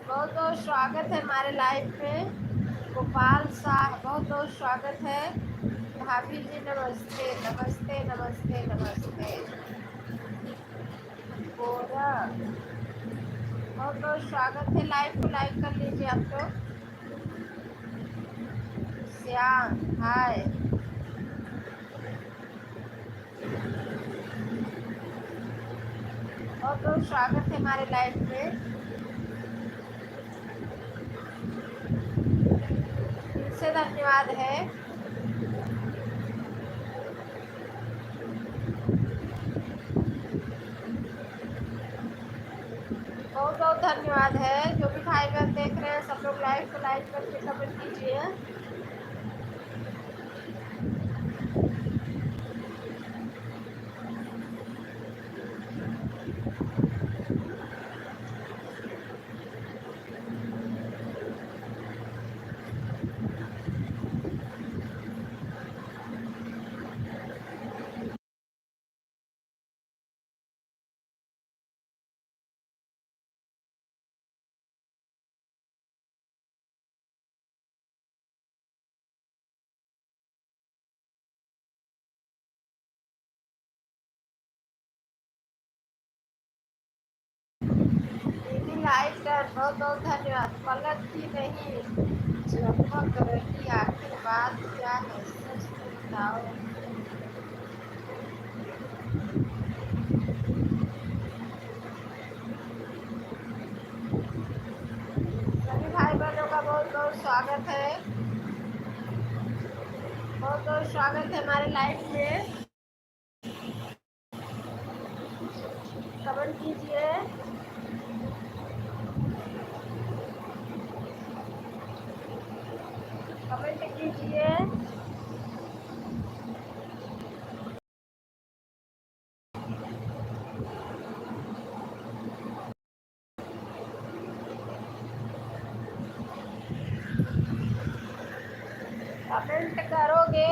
बहुत बहुत स्वागत है हमारे लाइव में। गोपाल शाह, बहुत बहुत स्वागत है। भाभी जी नमस्ते नमस्ते नमस्ते नमस्ते। गोरा, बहुत बहुत स्वागत है। लाइव को लाइक कर लीजिए आप लोग। श्याम हाय, बहुत बहुत स्वागत है हमारे लाइव में। दिल से धन्यवाद है। बहुत बहुत धन्यवाद है। जो भी भाई बहन देख रहे हैं सब लोग लाइव को लाइक करके कमेंट कीजिए। लाइक डन, बहुत बहुत धन्यवाद। पलक की नहीं, लगभग रही आखिर बात क्या है, सच तो बताओ। सभी भाई बहनों का बहुत बहुत स्वागत है। बहुत बहुत स्वागत है हमारे लाइफ में। कमेंट कीजिए। कमेंट कीजिए। कमेंट करोगे।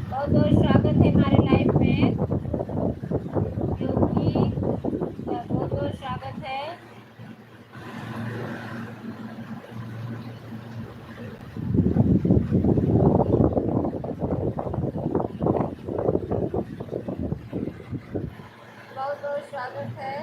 बहुत बहुत स्वागत है हमारे लाइफ में। क्योंकि बहुत बहुत स्वागत है। बहुत बहुत स्वागत है।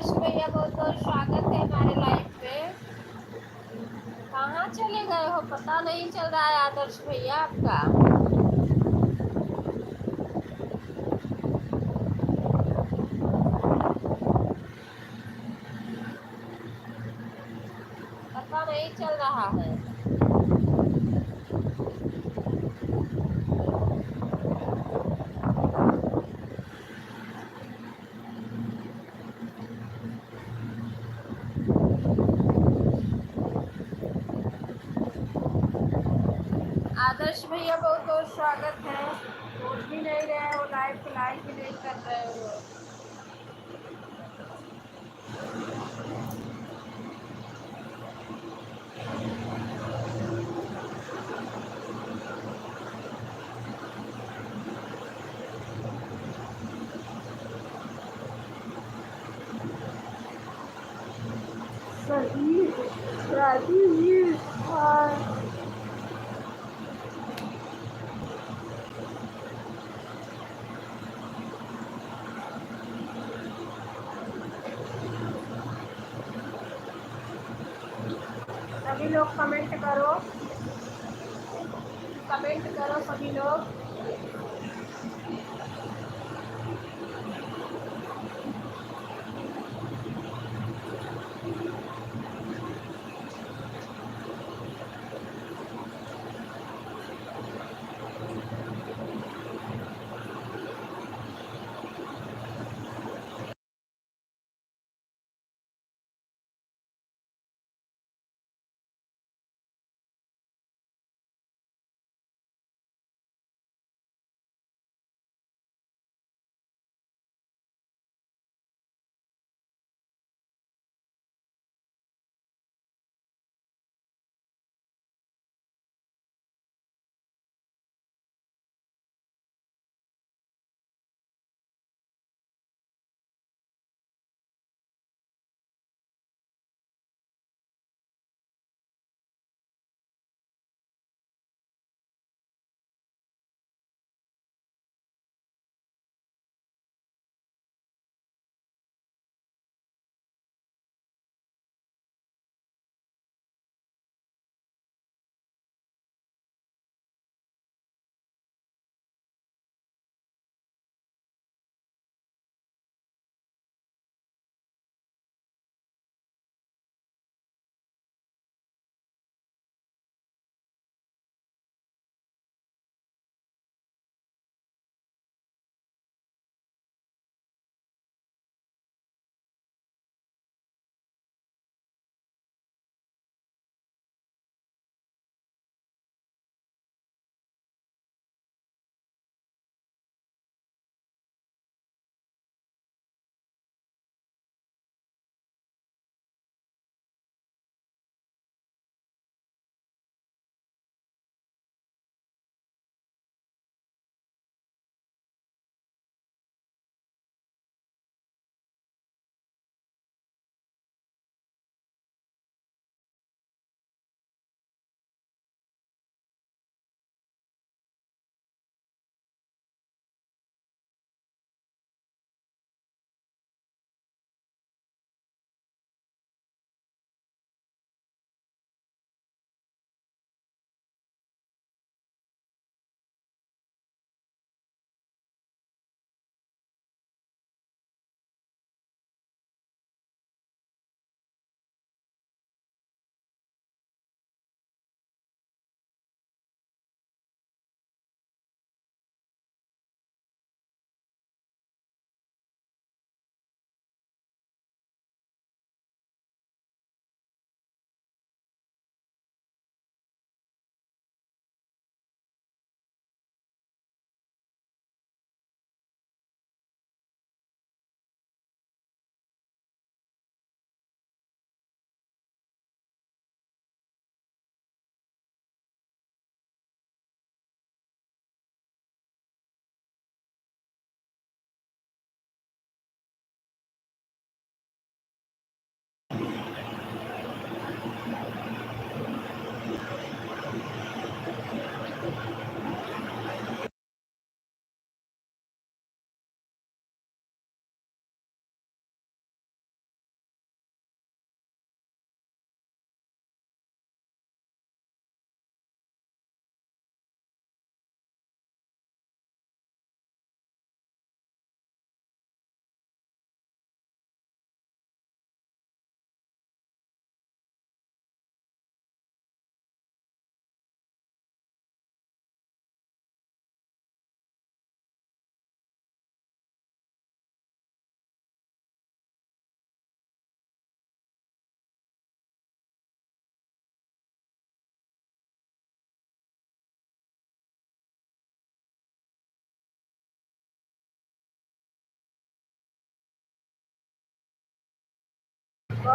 आदर्श भैया बहुत बहुत स्वागत है हमारे लाइफ पे। कहाँ चले गए हो, पता नहीं चल रहा है आदर्श भैया आपका। पता नहीं चल रहा है। आदर्श भैया बहुत बहुत स्वागत है। बोल भी नहीं रहे हो, लाइव पे लाइक भी नहीं कर रहे हो। सही राजीव जी। हाँ। सभी लोग कमेंट करो, कमेंट करो सभी लोग।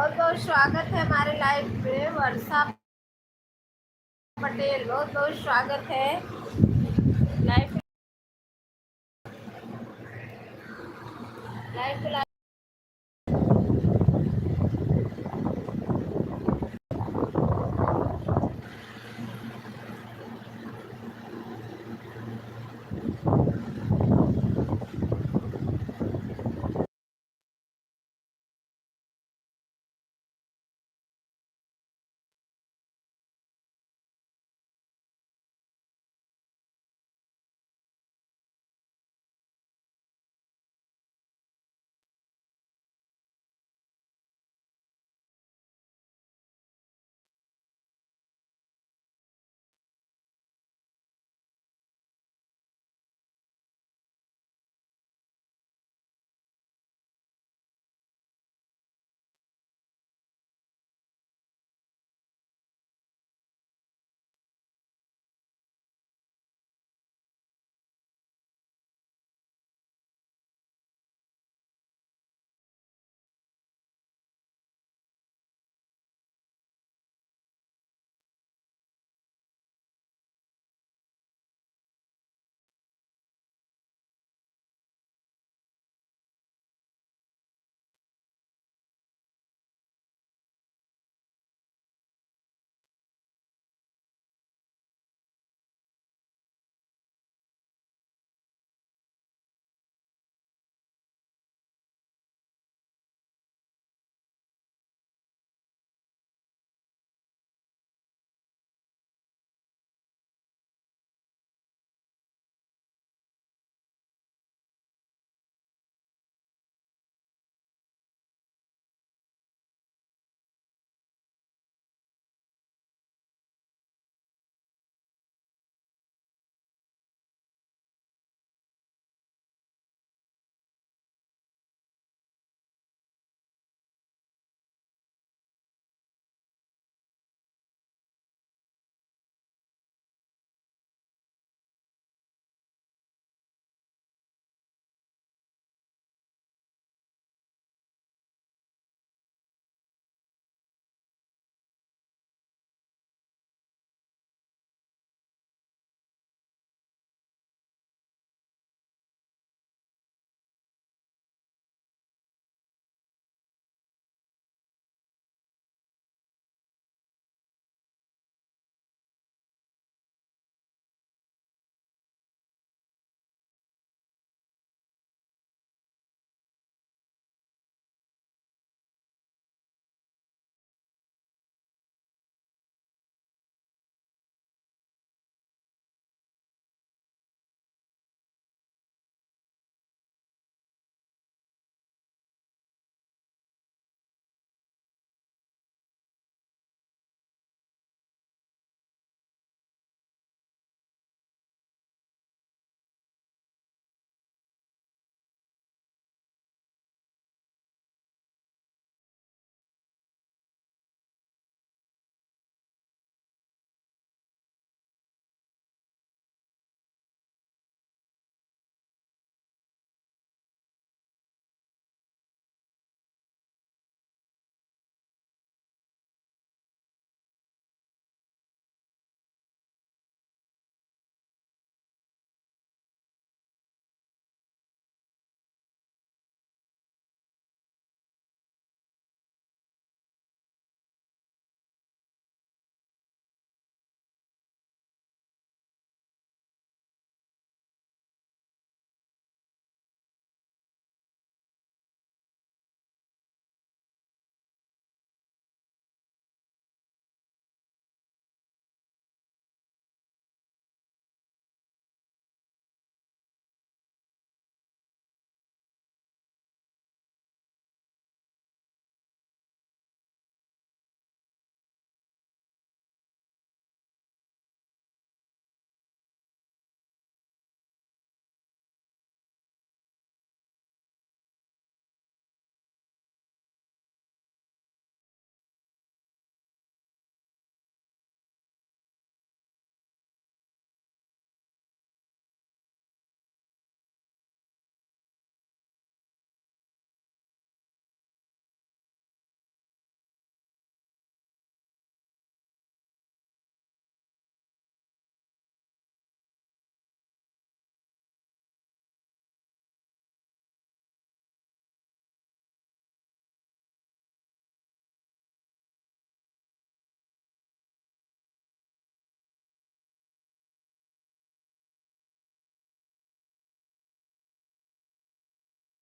बहुत बहुत स्वागत है हमारे लाइव पे। वर्षा पटेल, बहुत बहुत स्वागत है लाइव लाइव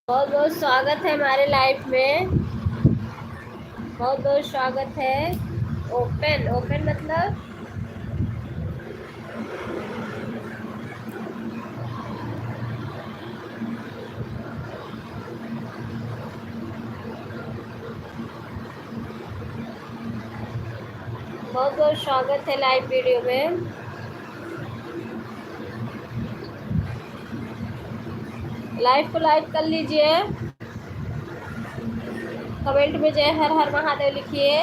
बहुत बहुत स्वागत है हमारे लाइफ में, बहुत बहुत स्वागत है। ओपन ओपन मतलब बहुत बहुत स्वागत है लाइव वीडियो में। लाइव को लाइक कर लीजिए, कमेंट में जय हर हर महादेव लिखिए।